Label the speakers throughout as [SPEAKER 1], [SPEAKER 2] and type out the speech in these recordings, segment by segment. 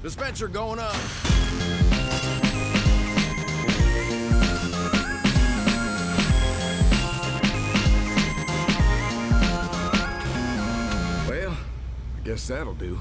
[SPEAKER 1] Dispenser going up. Well, I guess that'll do.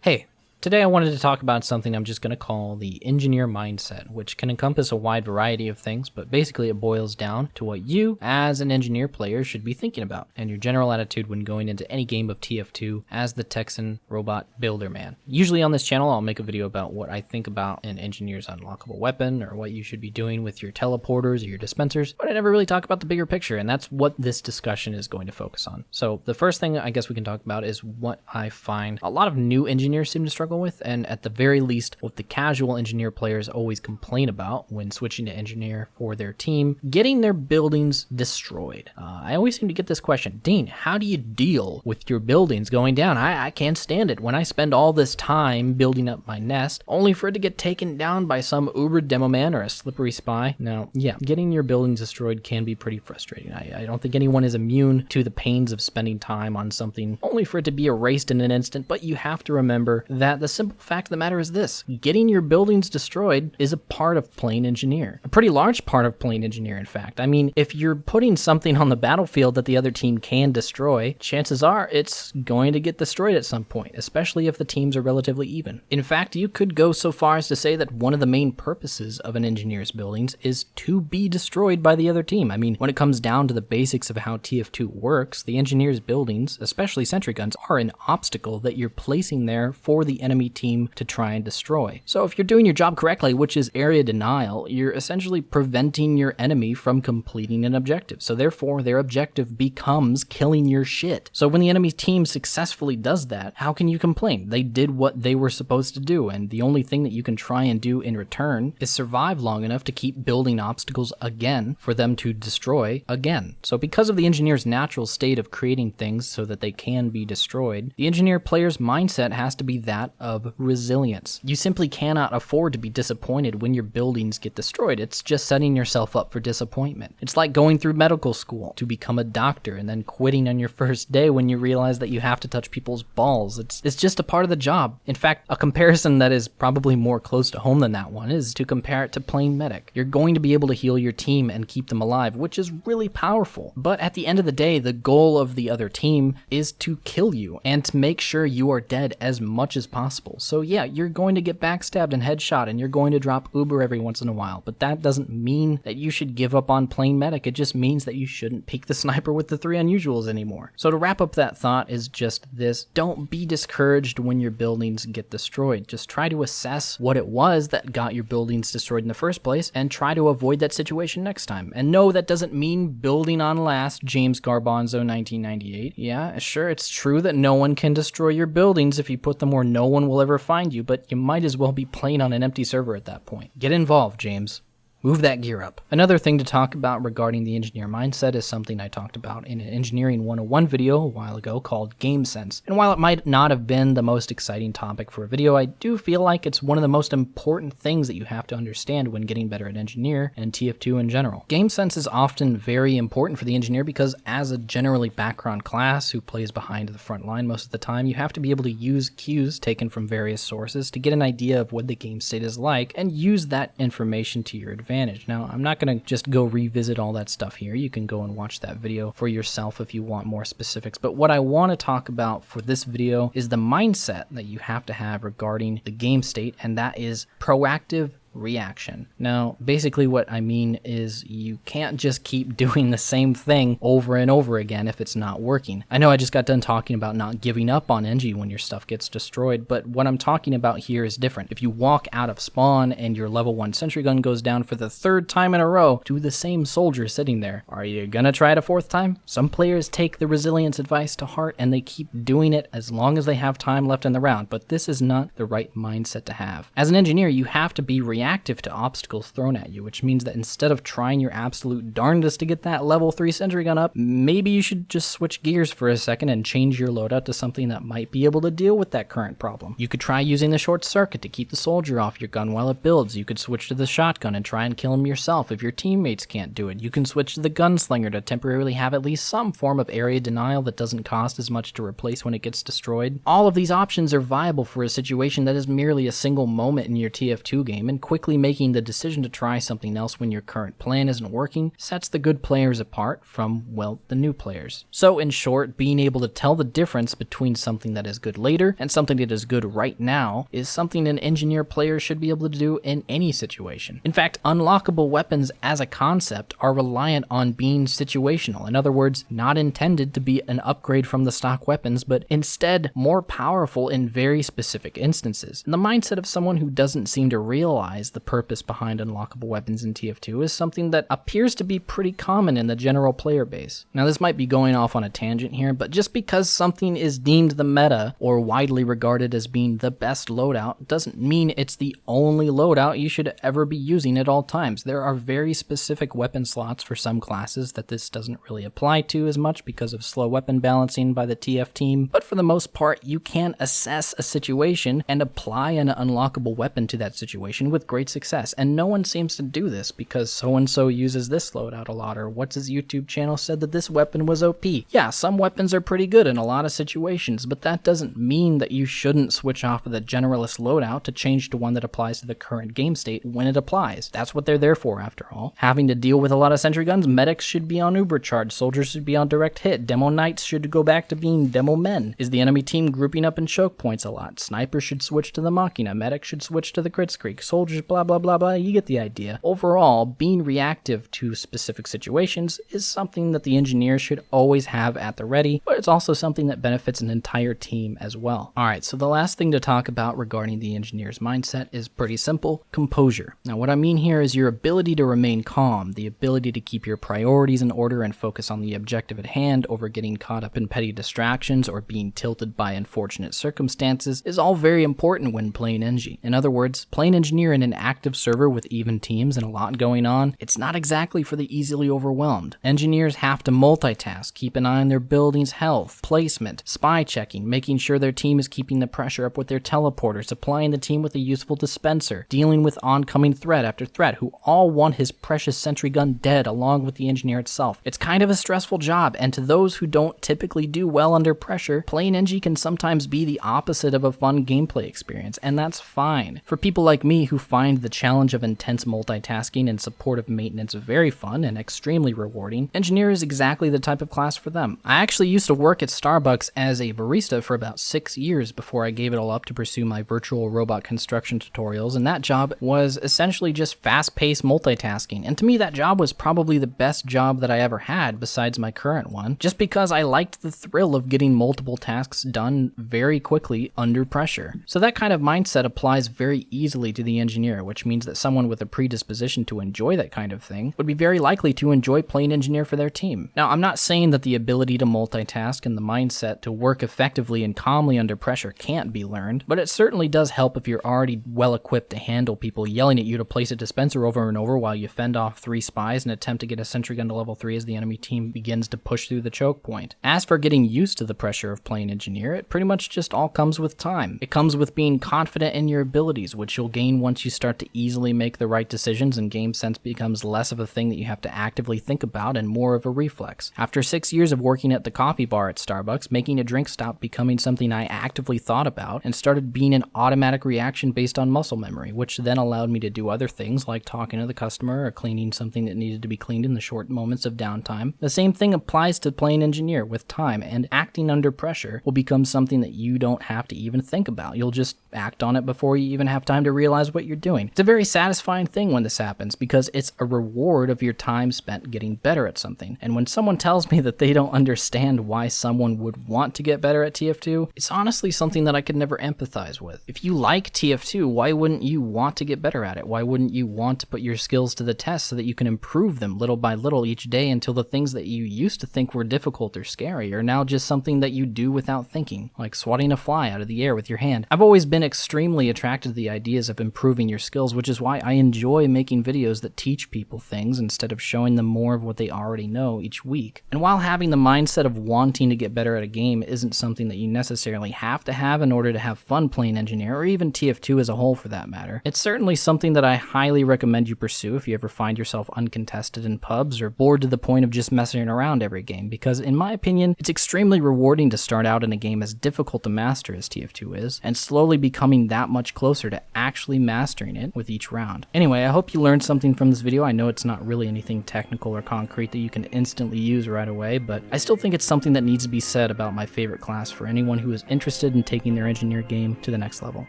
[SPEAKER 2] Hey, today I wanted to talk about something I'm just going to call the engineer mindset, which can encompass a wide variety of things, but basically it boils down to what you, as an engineer player, should be thinking about, and your general attitude when going into any game of TF2 as the Texan robot builder man. Usually on this channel, I'll make a video about what I think about an engineer's unlockable weapon, or what you should be doing with your teleporters or your dispensers, but I never really talk about the bigger picture, and that's what this discussion is going to focus on. So the first thing I guess we can talk about is what I find a lot of new engineers seem to struggle with, and at the very least what the casual engineer players always complain about when switching to engineer for their team: getting their buildings destroyed. I always seem to get this question: Dane, how do you deal with your buildings going down? I can't stand it when I spend all this time building up my nest only for it to get taken down by some uber demo man or a slippery spy. Now, yeah, getting your buildings destroyed can be pretty frustrating. I don't think anyone is immune to the pains of spending time on something only for it to be erased in an instant, but you have to remember that the simple fact of the matter is this: getting your buildings destroyed is a part of playing engineer. A pretty large part of playing engineer, in fact. I mean, if you're putting something on the battlefield that the other team can destroy, chances are it's going to get destroyed at some point, especially if the teams are relatively even. In fact, you could go so far as to say that one of the main purposes of an engineer's buildings is to be destroyed by the other team. I mean, when it comes down to the basics of how TF2 works, the engineer's buildings, especially sentry guns, are an obstacle that you're placing there for the enemy team to try and destroy. So if you're doing your job correctly, which is area denial, you're essentially preventing your enemy from completing an objective. So therefore, their objective becomes killing your shit. So when the enemy team successfully does that, how can you complain? They did what they were supposed to do, and the only thing that you can try and do in return is survive long enough to keep building obstacles again for them to destroy again. So because of the engineer's natural state of creating things so that they can be destroyed, the engineer player's mindset has to be that of resilience. You simply cannot afford to be disappointed when your buildings get destroyed. It's just setting yourself up for disappointment. It's like going through medical school to become a doctor and then quitting on your first day when you realize that you have to touch people's balls. It's just a part of the job. In fact, a comparison that is probably more close to home than that one is to compare it to playing medic. You're going to be able to heal your team and keep them alive, which is really powerful. But at the end of the day, the goal of the other team is to kill you and to make sure you are dead as much as possible. So yeah, you're going to get backstabbed and headshot, and you're going to drop Uber every once in a while, but that doesn't mean that you should give up on playing medic. It just means that you shouldn't peek the sniper with the 3 unusuals anymore. So to wrap up that thought is just this: don't be discouraged when your buildings get destroyed. Just try to assess what it was that got your buildings destroyed in the first place, and try to avoid that situation next time. And no, that doesn't mean building on last, James Garbanzo 1998. Yeah, sure, it's true that no one can destroy your buildings if you put them where no one will ever find you, but you might as well be playing on an empty server at that point. Get involved, James. Move that gear up. Another thing to talk about regarding the engineer mindset is something I talked about in an Engineering 101 video a while ago called game sense. And while it might not have been the most exciting topic for a video, I do feel like it's one of the most important things that you have to understand when getting better at engineer and TF2 in general. Game sense is often very important for the engineer because as a generally background class who plays behind the front line most of the time, you have to be able to use cues taken from various sources to get an idea of what the game state is like and use that information to your advantage. Now, I'm not going to just go revisit all that stuff here. You can go and watch that video for yourself if you want more specifics. But what I want to talk about for this video is the mindset that you have to have regarding the game state, and that is proactive reaction. Now, basically what I mean is you can't just keep doing the same thing over and over again if it's not working. I know I just got done talking about not giving up on Engie when your stuff gets destroyed, but what I'm talking about here is different. If you walk out of spawn and your level 1 sentry gun goes down for the 3rd time in a row to the same soldier sitting there, are you gonna try it a 4th time? Some players take the resilience advice to heart and they keep doing it as long as they have time left in the round, but this is not the right mindset to have. As an engineer, you have to be reactive reactive to obstacles thrown at you, which means that instead of trying your absolute darndest to get that level 3 sentry gun up, maybe you should just switch gears for a second and change your loadout to something that might be able to deal with that current problem. You could try using the short circuit to keep the soldier off your gun while it builds. You could switch to the shotgun and try and kill him yourself if your teammates can't do it. You can switch to the gunslinger to temporarily have at least some form of area denial that doesn't cost as much to replace when it gets destroyed. All of these options are viable for a situation that is merely a single moment in your TF2 game, and quickly making the decision to try something else when your current plan isn't working sets the good players apart from, well, the new players. So in short, being able to tell the difference between something that is good later and something that is good right now is something an engineer player should be able to do in any situation. In fact, unlockable weapons as a concept are reliant on being situational. In other words, not intended to be an upgrade from the stock weapons, but instead more powerful in very specific instances. And the mindset of someone who doesn't seem to realize the purpose behind unlockable weapons in TF2 is something that appears to be pretty common in the general player base. Now, this might be going off on a tangent here, but just because something is deemed the meta or widely regarded as being the best loadout doesn't mean it's the only loadout you should ever be using at all times. There are very specific weapon slots for some classes that this doesn't really apply to as much because of slow weapon balancing by the TF team, but for the most part, you can assess a situation and apply an unlockable weapon to that situation with great success. And no one seems to do this because so-and-so uses this loadout a lot, or what's his YouTube channel said that this weapon was OP. Yeah, some weapons are pretty good in a lot of situations, but that doesn't mean that you shouldn't switch off of the generalist loadout to change to one that applies to the current game state when it applies. That's what they're there for, after all. Having to deal with a lot of sentry guns, medics should be on uber charge, soldiers should be on direct hit, demo knights should go back to being demo men. Is the enemy team grouping up in choke points a lot? Snipers should switch to the machina, medics should switch to the crit streak, soldiers blah blah blah blah, you get the idea. Overall, being reactive to specific situations is something that the engineer should always have at the ready, but it's also something that benefits an entire team as well. Alright, so the last thing to talk about regarding the engineer's mindset is pretty simple: composure. Now what I mean here is your ability to remain calm, the ability to keep your priorities in order and focus on the objective at hand over getting caught up in petty distractions or being tilted by unfortunate circumstances is all very important when playing Engie. In other words, playing engineer in an active server with even teams and a lot going on, it's not exactly for the easily overwhelmed. Engineers have to multitask, keep an eye on their building's health, placement, spy checking, making sure their team is keeping the pressure up with their teleporters, supplying the team with a useful dispenser, dealing with oncoming threat after threat who all want his precious sentry gun dead along with the engineer itself. It's kind of a stressful job, and to those who don't typically do well under pressure, playing Engie can sometimes be the opposite of a fun gameplay experience, and that's fine. For people like me who find the challenge of intense multitasking and supportive maintenance very fun and extremely rewarding, engineer is exactly the type of class for them. I actually used to work at Starbucks as a barista for about 6 years before I gave it all up to pursue my virtual robot construction tutorials, and that job was essentially just fast-paced multitasking, and to me that job was probably the best job that I ever had besides my current one, just because I liked the thrill of getting multiple tasks done very quickly under pressure. So that kind of mindset applies very easily to the engineer, which means that someone with a predisposition to enjoy that kind of thing would be very likely to enjoy playing engineer for their team. Now, I'm not saying that the ability to multitask and the mindset to work effectively and calmly under pressure can't be learned, but it certainly does help if you're already well equipped to handle people yelling at you to place a dispenser over and over while you fend off 3 spies and attempt to get a sentry gun to level 3 as the enemy team begins to push through the choke point. As for getting used to the pressure of playing engineer, it pretty much just all comes with time. It comes with being confident in your abilities, which you'll gain once you start to easily make the right decisions and game sense becomes less of a thing that you have to actively think about and more of a reflex. After 6 years of working at the coffee bar at Starbucks, making a drink stopped becoming something I actively thought about and started being an automatic reaction based on muscle memory, which then allowed me to do other things like talking to the customer or cleaning something that needed to be cleaned in the short moments of downtime. The same thing applies to playing engineer with time, and acting under pressure will become something that you don't have to even think about. You'll just act on it before you even have time to realize what you're doing. It's a very satisfying thing when this happens because it's a reward of your time spent getting better at something. And when someone tells me that they don't understand why someone would want to get better at TF2, it's honestly something that I could never empathize with. If you like TF2, why wouldn't you want to get better at it? Why wouldn't you want to put your skills to the test so that you can improve them little by little each day until the things that you used to think were difficult or scary are now just something that you do without thinking, like swatting a fly out of the air with your hand. I've always been extremely attracted to the ideas of improving your skills, which is why I enjoy making videos that teach people things instead of showing them more of what they already know each week. And while having the mindset of wanting to get better at a game isn't something that you necessarily have to have in order to have fun playing Engineer, or even TF2 as a whole for that matter, it's certainly something that I highly recommend you pursue if you ever find yourself uncontested in pubs or bored to the point of just messing around every game, because in my opinion, it's extremely rewarding to start out in a game as difficult to master as TF2 is, and slowly becoming that much closer to actually mastering it with each round. Anyway, I hope you learned something from this video. I know it's not really anything technical or concrete that you can instantly use right away, but I still think it's something that needs to be said about my favorite class for anyone who is interested in taking their Engineer game to the next level.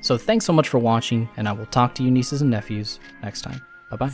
[SPEAKER 2] So thanks so much for watching, and I will talk to you nieces and nephews next time. Bye-bye.